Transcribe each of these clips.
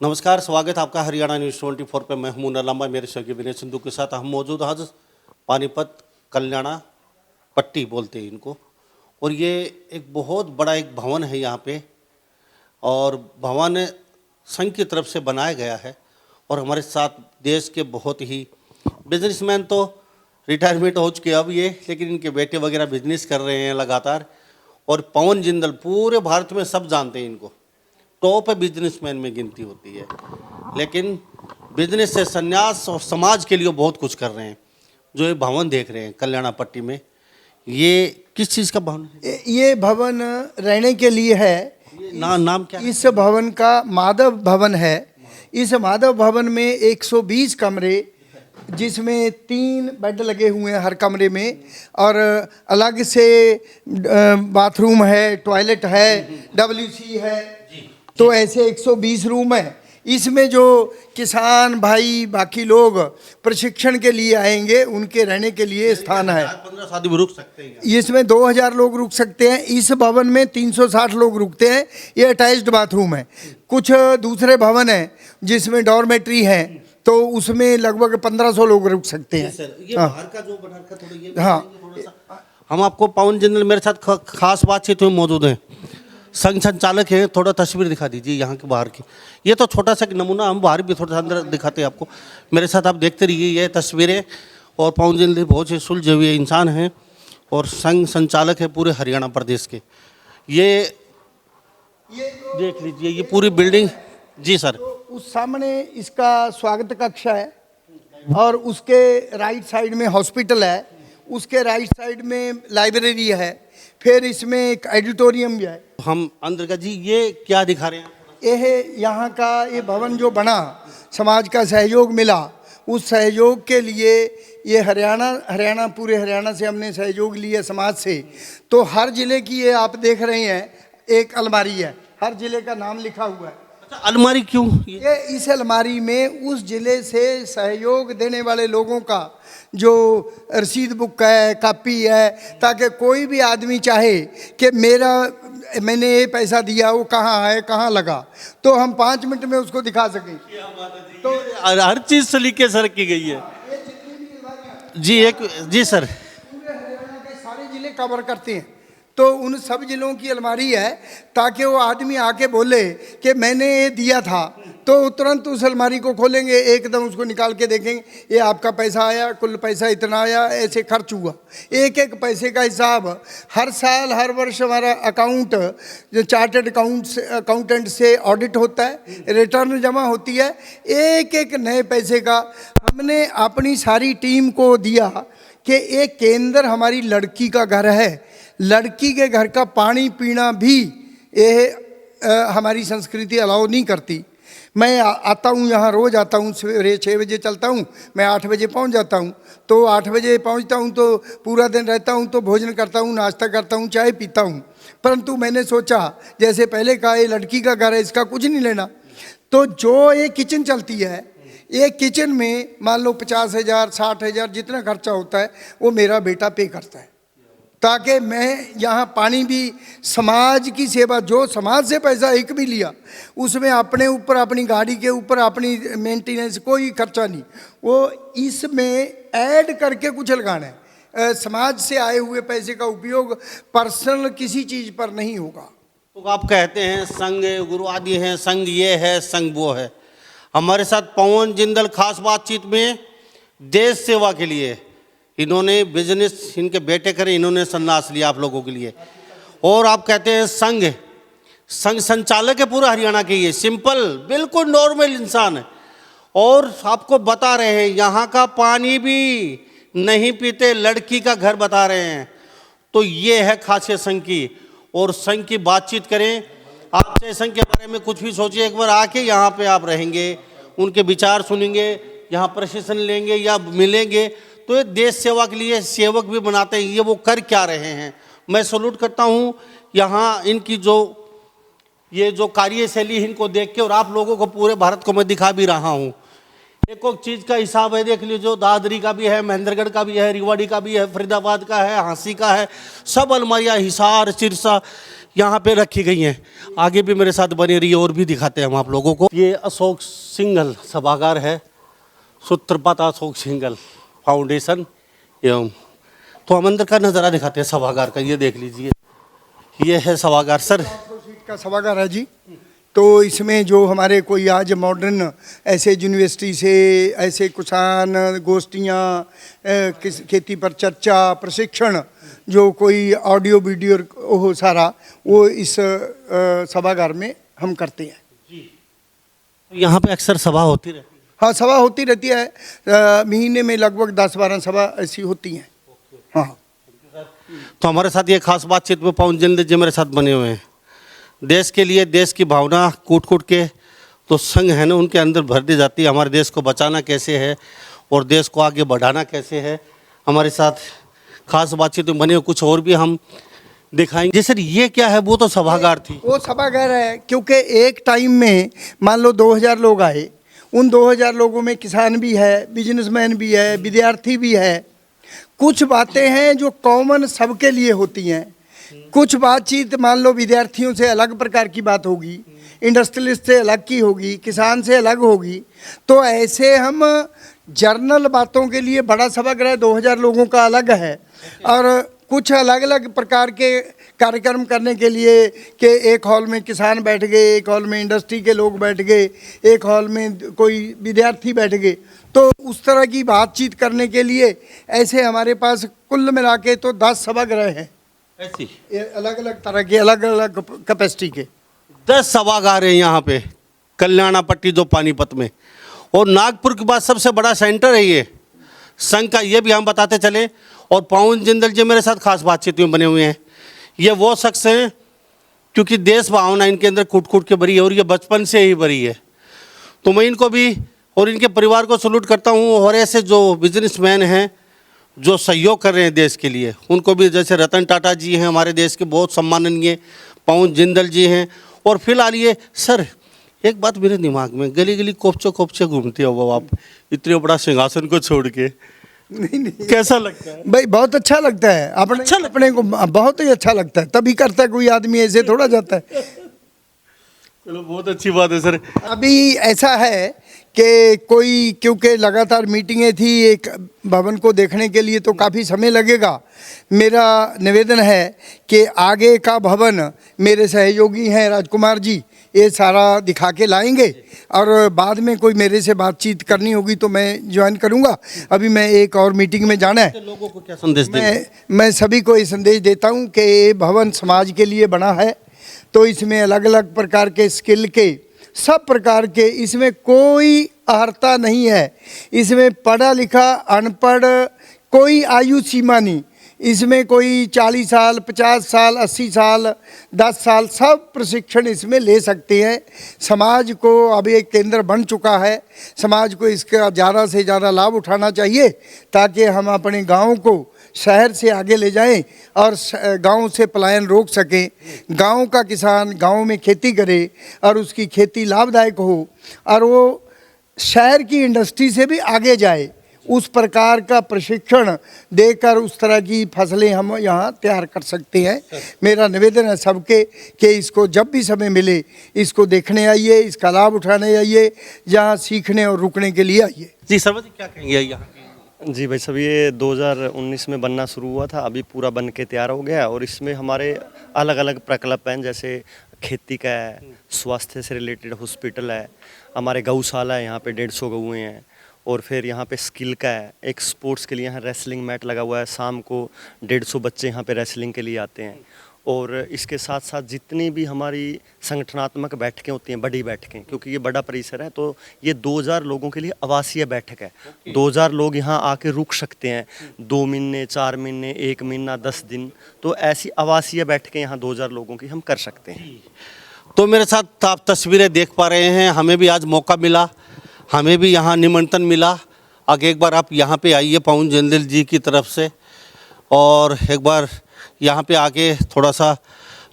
नमस्कार, स्वागत है आपका हरियाणा न्यूज़ 24 पे। मैं हूं लंबा, मेरे सहयोगी विनय सिंधु के साथ हम मौजूद आज पानीपत कल्याणा पट्टी बोलते हैं इनको। और ये एक बहुत बड़ा एक भवन है यहाँ पे, और भवन संघ की तरफ से बनाया गया है। और हमारे साथ देश के बहुत ही बिजनेसमैन तो रिटायरमेंट हो चुके अब ये, लेकिन इनके बेटे वगैरह बिजनेस कर रहे हैं लगातार। और पवन जिंदल पूरे भारत में सब जानते हैं इनको, टॉप बिजनेसमैन में गिनती होती है, लेकिन बिजनेस से संन्यास और समाज के लिए बहुत कुछ कर रहे हैं। जो ये भवन देख रहे हैं कल्याणा पट्टी में, ये किस चीज़ का भवन है? ये भवन रहने के लिए है। नाम क्या है? इस भवन का माधव भवन है। इस माधव भवन में 120 कमरे, जिसमें 3 बेड लगे हुए हैं हर कमरे में, और अलग से बाथरूम है, टॉयलेट है, WC है। तो ऐसे 120 रूम हैं। इसमें जो किसान भाई बाकी लोग प्रशिक्षण के लिए आएंगे, उनके रहने के लिए स्थान है। 15 शादी में रुक सकते हैं। इसमें 2000 लोग रुक सकते हैं। इस भवन में 360 लोग रुकते हैं। ये अटैच्ड बाथरूम है। कुछ दूसरे भवन हैं जिसमें डॉर्मेट्री है, तो उसमें लगभग 1500 लोग रुक सकते हैं। सर, ये बाहर का जो बना रखा थोड़ा ये हाँ। हम आपको पवन जिंदल मेरे साथ खास बातचीत में मौजूद हैं, संघ संचालक है। थोड़ा तस्वीर दिखा दीजिए यहाँ के बाहर की। ये तो छोटा सा नमूना, हम बाहर भी थोड़ा सा अंदर दिखाते हैं आपको। मेरे साथ आप देखते रहिए ये तस्वीरें। और पवन जिंदल बहुत ही सुलझे हुए इंसान हैं और संघ संचालक है पूरे हरियाणा प्रदेश के। ये देख लीजिए ये पूरी बिल्डिंग। जी सर। तो उस सामने इसका स्वागत कक्ष है, और उसके राइट साइड में हॉस्पिटल है, उसके राइट साइड में लाइब्रेरी है, फिर इसमें एक ऑडिटोरियम भी है। हम अंदर का जी ये क्या दिखा रहे हैं? यह यहाँ का ये भवन जो बना, समाज का सहयोग मिला, उस सहयोग के लिए ये हरियाणा पूरे हरियाणा से हमने सहयोग लिया समाज से। तो हर जिले की ये आप देख रहे हैं एक अलमारी है, हर जिले का नाम लिखा हुआ है। अच्छा, अलमारी क्यों? ये इस अलमारी में उस जिले से सहयोग देने वाले लोगों का जो रसीद बुक है, कापी है, ताकि कोई भी आदमी चाहे कि मैंने ये पैसा दिया, वो कहाँ है, कहाँ लगा, तो हम 5 मिनट में उसको दिखा सकें। तो हर चीज सलीके सर की गई है जी। जी सर, पूरे हरियाणा के सारे जिले कवर करते हैं, तो उन सब जिलों की अलमारी है, ताकि वो आदमी आके बोले कि मैंने ये दिया था, तो तुरंत उस अलमारी को खोलेंगे, एकदम उसको निकाल के देखेंगे, ये आपका पैसा आया, कुल पैसा इतना आया, ऐसे खर्च हुआ। एक एक पैसे का हिसाब हर साल हर वर्ष हमारा अकाउंट जो चार्टर्ड अकाउंटेंट से ऑडिट होता है, रिटर्न जमा होती है। एक एक नए पैसे का हमने अपनी सारी टीम को दिया कि एक केंद्र हमारी लड़की का घर है, लड़की के घर का पानी पीना भी ये हमारी संस्कृति अलाउ नहीं करती। मैं आता हूँ यहाँ, रोज़ आता हूँ, सवेरे 6 बजे चलता हूँ, मैं 8 बजे पहुँच जाता हूँ। तो 8 बजे पहुँचता हूँ तो पूरा दिन रहता हूँ, तो भोजन करता हूँ, नाश्ता करता हूँ, चाय पीता हूँ। परंतु मैंने सोचा, जैसे पहले कहा, ये लड़की का घर है, इसका कुछ नहीं लेना। तो जो ये किचन चलती है, एक किचन में मान लो 50,000 60,000 जितना खर्चा होता है, वो मेरा बेटा पे करता है, ताकि मैं यहाँ पानी भी समाज की सेवा, जो समाज से पैसा एक भी लिया उसमें अपने ऊपर, अपनी गाड़ी के ऊपर, अपनी मेंटेनेंस कोई खर्चा नहीं, वो इसमें ऐड करके कुछ लगाना है। समाज से आए हुए पैसे का उपयोग पर्सनल किसी चीज़ पर नहीं होगा। तो आप कहते हैं संघ गुरु आदि हैं, संघ ये है, संघ वो है। हमारे साथ पवन जिंदल खास बातचीत में देश सेवा के लिए, इन्होंने बिजनेस इनके बेटे करे, इन्होंने संन्यास लिया आप लोगों के लिए। और आप कहते हैं संघ संचालक है पूरा हरियाणा के। ये सिंपल बिल्कुल नॉर्मल इंसान है, और आपको बता रहे हैं यहाँ का पानी भी नहीं पीते, लड़की का घर बता रहे हैं। तो ये है खासियत संघ की। और संघ की बातचीत करें, आपसे संघ के बारे में कुछ भी सोचिए, एक बार आके यहाँ पे आप रहेंगे, उनके विचार सुनेंगे, यहाँ प्रशिक्षण लेंगे या मिलेंगे, तो ये देश सेवा के लिए सेवक भी बनाते हैं। ये वो कर क्या रहे हैं, मैं सैल्यूट करता हूँ यहाँ इनकी जो कार्यशैली इनको देख के। और आप लोगों को पूरे भारत को मैं दिखा भी रहा हूँ। एक चीज़ का हिसाब है, देख लीजिए, दादरी का भी है, महेंद्रगढ़ का भी है, रेवाड़ी का भी है, फरीदाबाद का है, हाँसी का है, सब अलमारियाँ, हिसार, सिरसा, यहाँ पे रखी गई हैं। आगे भी मेरे साथ बने रहिए और भी दिखाते हैं हम आप लोगों को। ये अशोक सिंघल सभागार है, सूत्रपात अशोक सिंघल फाउंडेशन एवं। तो हम अंदर का नज़ारा दिखाते हैं सभागार का। ये देख लीजिए, ये है सभागार सर। सीट का सभागार है जी। तो इसमें जो हमारे कोई आज मॉडर्न ऐसे यूनिवर्सिटी से ऐसे किसान गोष्ठियाँ, खेती पर चर्चा, प्रशिक्षण, जो कोई ऑडियो वीडियो हो सारा वो इस सभागार में हम करते हैं। यहाँ पे अक्सर सभा होती रहती है। हाँ, सभा होती रहती है। महीने में लगभग 10-12 सभा ऐसी होती हैं। हाँ। तो हमारे साथ ये खास बातचीत में पवन जिंदल जी मेरे साथ बने हुए हैं। देश के लिए, देश की भावना कूट कूट के तो संघ है ना उनके अंदर भर दी जाती है। हमारे देश को बचाना कैसे है और देश को आगे बढ़ाना कैसे है, हमारे साथ खास बातचीत में बने हुए। कुछ और भी हम दिखाएंगे। जी सर, ये क्या है? वो तो सभागार थी। वो सभागार है क्योंकि एक टाइम में मान लो 2000 लोग आए। उन 2000 लोगों में किसान भी है, बिजनेसमैन भी है, विद्यार्थी भी है। कुछ बातें हैं जो कॉमन सबके लिए होती हैं। कुछ बातचीत मान लो विद्यार्थियों से अलग प्रकार की बात होगी, इंडस्ट्रियलिस्ट से अलग की होगी, किसान से अलग होगी। तो ऐसे हम जर्नल बातों के लिए बड़ा सभागार 2000 लोगों का अलग है, और कुछ अलग अलग प्रकार के कार्यक्रम करने के लिए कि एक हॉल में किसान बैठ गए, एक हॉल में इंडस्ट्री के लोग बैठ गए, एक हॉल में कोई विद्यार्थी बैठ गए। तो उस तरह की बातचीत करने के लिए ऐसे हमारे पास कुल मिला के तो 10 सभागृह हैं, ऐसी अलग अलग तरह के, अलग अलग कैपेसिटी के 10 सभागार हैं यहाँ पे कल्याणा पट्टी जो पानीपत में। और नागपुर के बाद सबसे बड़ा सेंटर है ये संघ का, ये भी हम बताते चले। और पवन जिंदल जी मेरे साथ खास बातचीत में बने हुए हैं। ये वो शख्स हैं क्योंकि देश भावना इनके अंदर कूट कूट के भरी है और ये बचपन से ही भरी है। तो मैं इनको भी और इनके परिवार को सैल्यूट करता हूँ। और ऐसे जो बिजनेसमैन हैं जो सहयोग कर रहे हैं देश के लिए, उनको भी, जैसे रतन टाटा जी हैं हमारे देश के बहुत सम्माननीय, पवन जिंदल जी हैं। और फिलहाल ये सर, एक बात मेरे दिमाग में, गली गली कोपचे घूमते हो वो आप, इतने बड़ा सिंहासन को छोड़ के। नहीं, कैसा लगता है भाई? बहुत अच्छा लगता है। अपने को बहुत ही अच्छा लगता है, तभी करता है कोई आदमी, ऐसे थोड़ा जाता है। चलो, बहुत अच्छी बात है सर। अभी ऐसा है कि कोई, क्योंकि लगातार मीटिंगें थी एक भवन को देखने के लिए, तो काफ़ी समय लगेगा। मेरा निवेदन है कि आगे का भवन मेरे सहयोगी हैं राजकुमार जी, ये सारा दिखा के लाएंगे, और बाद में कोई मेरे से बातचीत करनी होगी तो मैं ज्वाइन करूंगा। अभी मैं एक और मीटिंग में जाना है। लोगों को क्या संदेश दें? मैं सभी को ये संदेश देता हूं कि ये भवन समाज के लिए बना है, तो इसमें अलग अलग प्रकार के स्किल के, सब प्रकार के, इसमें कोई अर्हता नहीं है। इसमें पढ़ा लिखा अनपढ़ कोई आयु सीमा नहीं। इसमें कोई 40 साल, 50 साल, 80 साल, 10 साल, सब प्रशिक्षण इसमें ले सकते हैं। समाज को अब एक केंद्र बन चुका है, समाज को इसका ज़्यादा से ज़्यादा लाभ उठाना चाहिए ताकि हम अपने गाँव को शहर से आगे ले जाएं और गांव से पलायन रोक सकें। गांव का किसान गांव में खेती करे और उसकी खेती लाभदायक हो, और वो शहर की इंडस्ट्री से भी आगे जाए। उस प्रकार का प्रशिक्षण देकर उस तरह की फसलें हम यहाँ तैयार कर सकते हैं। मेरा निवेदन है सबके कि इसको जब भी समय मिले इसको देखने आइए, इसका लाभ उठाने आइए, यहाँ सीखने और रुकने के लिए आइए। जी सर्वजी, क्या कहेंगे यहाँ? जी भाई साहब, ये 2019 में बनना शुरू हुआ था, अभी पूरा बन के तैयार हो गया। और इसमें हमारे अलग अलग प्रकल्प हैं, जैसे खेती का है, स्वास्थ्य से रिलेटेड हॉस्पिटल है, हमारे गौशाला है, यहाँ पे 150 गौएँ हैं। और फिर यहाँ पे स्किल का है, एक स्पोर्ट्स के लिए यहाँ रेसलिंग मैट लगा हुआ है, शाम को 150 बच्चे यहाँ पे रेसलिंग के लिए आते हैं। और इसके साथ साथ जितनी भी हमारी संगठनात्मक बैठकें होती हैं, बड़ी बैठकें, क्योंकि ये बड़ा परिसर है, तो ये 2000 लोगों के लिए आवासीय बैठक है। 2000 लोग यहाँ आके रुक सकते हैं, 2 महीने, 4 महीने, 1 महीना, 10 दिन। तो ऐसी आवासीय बैठकें यहाँ 2000 लोगों की हम कर सकते हैं। तो मेरे साथ आप तस्वीरें देख पा रहे हैं, हमें भी आज मौका मिला, हमें भी यहाँ निमंत्रण मिला। आगे एक बार आप यहाँ पे आइए पवन जिंदल जी की तरफ से, और एक बार यहाँ पे आके थोड़ा सा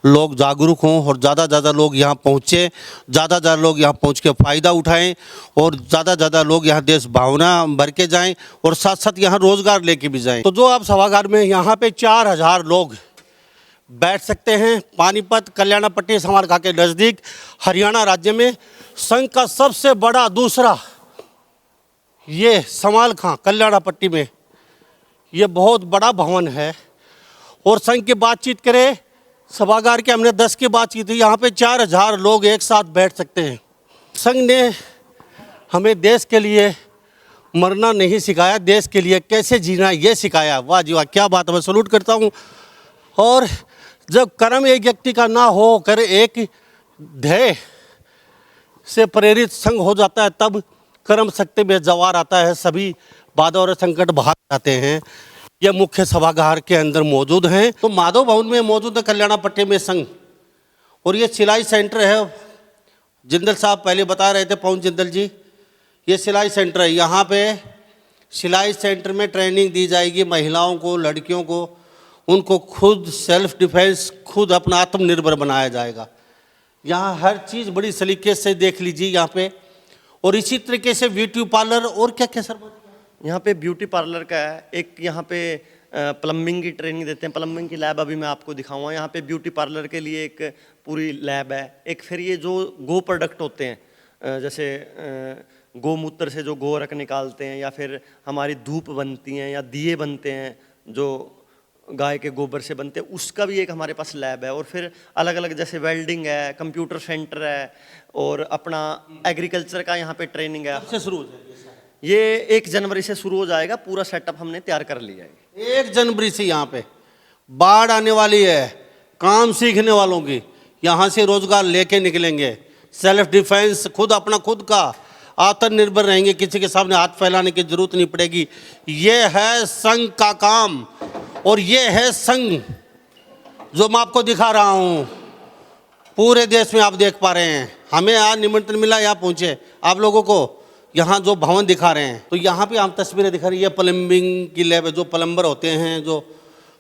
लोग जागरूक हों और ज़्यादा लोग यहाँ पहुँचे, ज़्यादा लोग यहाँ पहुँच के फ़ायदा उठाएं, और ज़्यादा लोग यहाँ देश भावना भर के जाएँ, और साथ साथ यहाँ रोज़गार लेके भी जाएं। तो जो आप सभागार में यहाँ पे 4000 लोग बैठ सकते हैं। पानीपत कल्याणा पट्टी समारकाह के नज़दीक हरियाणा राज्य में संघ का सबसे बड़ा दूसरा ये समालखां कल्याणा पट्टी में ये बहुत बड़ा भवन है। और संघ की बातचीत करें, सभागार के हमने 10 की बातचीत की, यहाँ पे 4000 लोग एक साथ बैठ सकते हैं। संघ ने हमें देश के लिए मरना नहीं सिखाया, देश के लिए कैसे जीना ये सिखाया। वाह जी वाह, क्या बात है, मैं सलूट करता हूँ। और जब कर्म एक व्यक्ति का ना हो कर एक ध्येय से प्रेरित संघ हो जाता है, तब कर्म शक्ति में जवार आता है, सभी बाधा और संकट भाग जाते हैं। ये मुख्य सभागार के अंदर मौजूद हैं। तो माधव भवन में मौजूद है कल्याणा पट्टी में संघ, और ये सिलाई सेंटर है। जिंदल साहब पहले बता रहे थे, पवन जिंदल जी, ये सिलाई सेंटर है। यहाँ पे सिलाई सेंटर में ट्रेनिंग दी जाएगी महिलाओं को, लड़कियों को। उनको खुद सेल्फ डिफेंस, खुद अपना आत्मनिर्भर बनाया जाएगा। यहाँ हर चीज़ बड़ी सलीके से देख लीजिए यहाँ पे। और इसी तरीके से ब्यूटी पार्लर और क्या क्या सर? यहाँ पे ब्यूटी पार्लर का है, एक यहाँ पे प्लम्बिंग की ट्रेनिंग देते हैं, प्लम्बिंग की लैब अभी मैं आपको दिखाऊंगा। यहाँ पे ब्यूटी पार्लर के लिए एक पूरी लैब है। एक फिर ये जो गो प्रोडक्ट होते हैं, जैसे गोमूत्र से जो गोरख निकालते हैं, या फिर हमारी धूप बनती हैं या दिए बनते हैं जो गाय के गोबर से बनते हैं, उसका भी एक हमारे पास लैब है। और फिर अलग अलग जैसे वेल्डिंग है, कंप्यूटर सेंटर है, और अपना एग्रीकल्चर का यहाँ पे ट्रेनिंग है। से शुरू हो जाएगी ये 1 जनवरी से शुरू हो जाएगा। पूरा सेटअप हमने तैयार कर लिया है। 1 जनवरी से यहाँ पे बाढ़ आने वाली है। काम सीखने वालों की यहाँ से रोजगार लेके निकलेंगे। सेल्फ डिफेंस, खुद अपना खुद का आत्मनिर्भर रहेंगे, किसी के सामने हाथ फैलाने की जरूरत नहीं पड़ेगी। ये है संघ का काम, और ये है संघ जो मैं आपको दिखा रहा हूँ। पूरे देश में आप देख पा रहे हैं। हमें आज निमंत्रण मिला, यहाँ पहुँचे आप लोगों को, यहाँ जो भवन दिखा रहे हैं। तो यहाँ पे हम तस्वीरें दिखा रही है, प्लम्बिंग की लैब है। जो प्लम्बर होते हैं, जो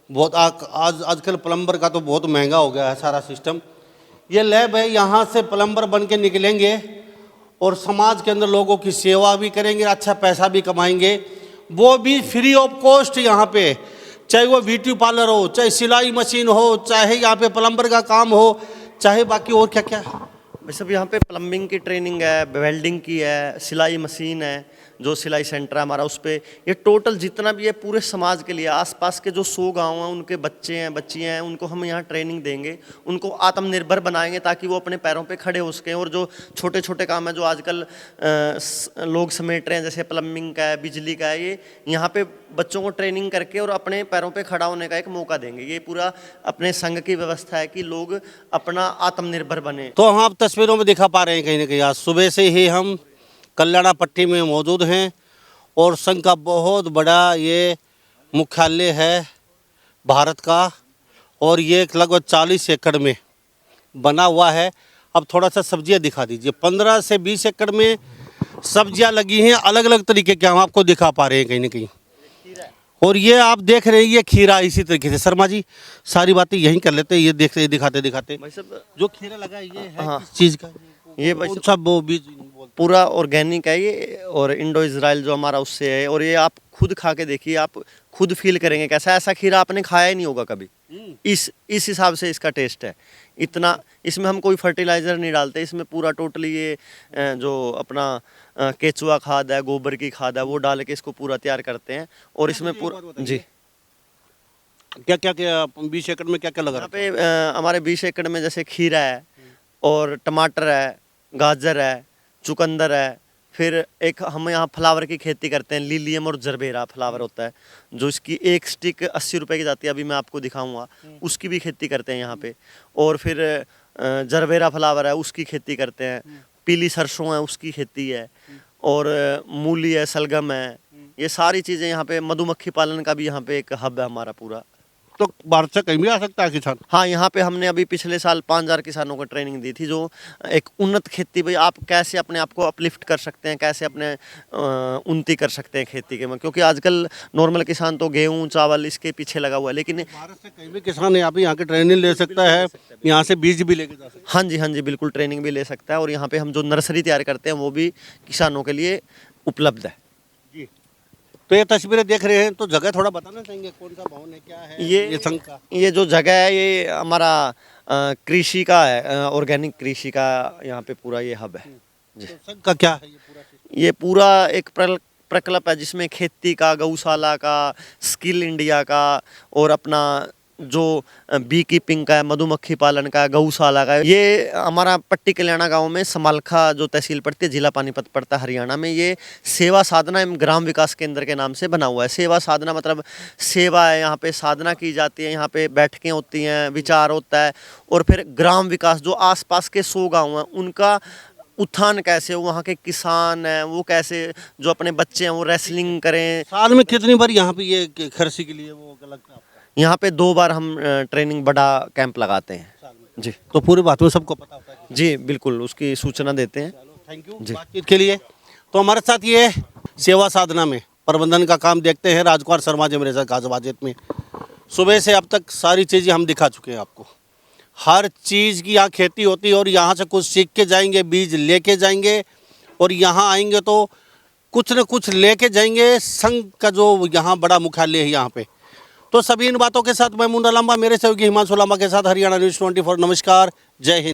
बहुत आजकल प्लम्बर का तो बहुत महंगा हो गया है सारा सिस्टम। ये लैब है, यहाँ से प्लम्बर बन के निकलेंगे और समाज के अंदर लोगों की सेवा भी करेंगे, अच्छा पैसा भी कमाएंगे, वो भी फ्री ऑफ कॉस्ट। यहाँ पे चाहे वो ब्यूटी पार्लर हो, चाहे सिलाई मशीन हो, चाहे यहाँ पे प्लम्बर का काम हो, चाहे बाकी और क्या क्या। सब यहाँ पे प्लम्बिंग की ट्रेनिंग है, वेल्डिंग की है, सिलाई मशीन है, जो सिलाई सेंटर है हमारा, उस पर ये टोटल जितना भी है पूरे समाज के लिए। आसपास के जो 100 गांव हैं, उनके बच्चे हैं, बच्चियाँ हैं, उनको हम यहाँ ट्रेनिंग देंगे, उनको आत्मनिर्भर बनाएंगे ताकि वो अपने पैरों पे खड़े हो सकें। और जो छोटे छोटे काम है जो आजकल लोग समेट रहे हैं, जैसे प्लम्बिंग का है, बिजली का है, ये यहाँ पे बच्चों को ट्रेनिंग करके और अपने पैरों पे खड़ा होने का एक मौका देंगे। ये पूरा अपने संघ की व्यवस्था है कि लोग अपना आत्मनिर्भर बने। तो हम आप तस्वीरों में दिखा पा रहे हैं, कहीं ना कहीं आज सुबह से ही हम कल्याणा पट्टी में मौजूद हैं। और संघ का बहुत बड़ा ये मुख्यालय है भारत का, और ये लगभग 40 एकड़ में बना हुआ है। अब थोड़ा सा सब्जियां दिखा दीजिए। 15 से 20 एकड़ में सब्जियां लगी हैं, अलग अलग तरीके के हम आपको दिखा पा रहे हैं कहीं ना कहीं। और ये आप देख रहे हैं, ये खीरा इसी तरीके से। शर्मा जी सारी बातें यहीं कर लेते हैं, ये देख रहे दिखाते दिखाते। भाई साहब, जो खीरा लगा ये है हाँ, किस चीज़ का? ये भाई कौन सा वो बीज? पूरा ऑर्गेनिक है ये, और इंडो इजराइल जो हमारा उससे है। और ये आप खुद खा के देखिए, आप खुद फील करेंगे कैसा। ऐसा खीरा आपने खाया ही नहीं होगा कभी। इस हिसाब से इसका टेस्ट है। इतना इसमें हम कोई फर्टिलाइज़र नहीं डालते। इसमें पूरा टोटली ये जो अपना केचुआ खाद है, गोबर की खाद है, वो डाल के इसको पूरा तैयार करते हैं। और इसमें पूरा जी क्या क्या क्या 20 एकड़ में क्या क्या लगा? यहाँ पे हमारे 20 एकड़ में जैसे खीरा है, और टमाटर है, गाजर है, चुकंदर है। फिर एक हम यहाँ फ्लावर की खेती करते हैं, लिलियम और जरबेरा फ्लावर होता है, जो इसकी एक स्टिक 80 रुपए की जाती है, अभी मैं आपको दिखाऊंगा। उसकी भी खेती करते हैं यहाँ पे। और फिर जरबेरा फ्लावर है, उसकी खेती करते हैं। पीली सरसों है, उसकी खेती है। और मूली है, सलगम है, ये सारी चीज़ें यहाँ पे। मधुमक्खी पालन का भी यहाँ पे एक हब है हमारा पूरा। तो भारत से कहीं भी आ सकता है किसान? हाँ, यहाँ पे हमने अभी पिछले साल 5000 किसानों को ट्रेनिंग दी थी, जो एक उन्नत खेती, भाई आप कैसे अपने आप को अपलिफ्ट कर सकते हैं, कैसे अपने उन्नति कर सकते हैं खेती के में। क्योंकि आजकल नॉर्मल किसान तो गेहूँ चावल इसके पीछे लगा हुआ है, लेकिन भारत से कहीं भी किसान यहाँ की ट्रेनिंग ले सकता है, यहाँ से बीज भी लेके जा सकता है। हाँ जी, बिल्कुल ट्रेनिंग भी ले सकता है। और यहाँ पे हम जो नर्सरी तैयार करते हैं वो भी किसानों के लिए उपलब्ध है। तो ये तस्वीरें देख रहे हैं, तो जगह थोड़ा बताना चाहेंगे कौन सा भवन है, क्या है ये संघ का? ये जो जगह है ये हमारा कृषि का है, ऑर्गेनिक कृषि का यहाँ पे पूरा ये हब है। तो संघ का क्या है ये पूरा system? ये पूरा एक प्रकल्प है जिसमें खेती का, गौशाला का, स्किल इंडिया का और अपना जो बी कीपिंग का है, मधुमक्खी पालन का, गौशाला का। ये हमारा पट्टी कल्याणा गांव में समालखा जो तहसील पड़ती है, जिला पानीपत पड़ता है हरियाणा में। ये सेवा साधना एवं ग्राम विकास केंद्र के नाम से बना हुआ है। सेवा साधना मतलब सेवा है, यहाँ पे साधना की जाती है, यहाँ पे बैठकें होती हैं, विचार होता है। और फिर ग्राम विकास, जो आसपास के 100 गाँव हैं उनका उत्थान कैसे हो, वहाँ के किसान हैं वो कैसे, जो अपने बच्चे हैं वो रेसलिंग करें। साल में कितनी बार यहाँ पे ये खर्ची के लिए वो लगता है आपका? यहाँ पे 2 बार हम ट्रेनिंग बड़ा कैंप लगाते हैं जी। तो पूरी बात में सबको पता होता है? जी बिल्कुल, उसकी सूचना देते हैं। थैंक यू बातचीत के लिए। तो हमारे साथ ये सेवा साधना में प्रबंधन का काम देखते हैं राजकुमार शर्मा जी मेरे साथ गाजियाबाद में। सुबह से अब तक सारी चीज़ें हम दिखा चुके हैं आपको। हर चीज़ की यहाँ खेती होती है और यहाँ से कुछ सीख के जाएंगे, बीज लेके जाएंगे और यहाँ आएंगे तो कुछ न कुछ लेके जाएंगे। संघ का जो यहाँ बड़ा मुख्यालय है यहाँ पे। तो सभी इन बातों के साथ मैं मुंडा लांबा, मेरे सहयोगी हिमांशु लांबा के साथ हरियाणा न्यूज़ 24। नमस्कार, जय हिंद।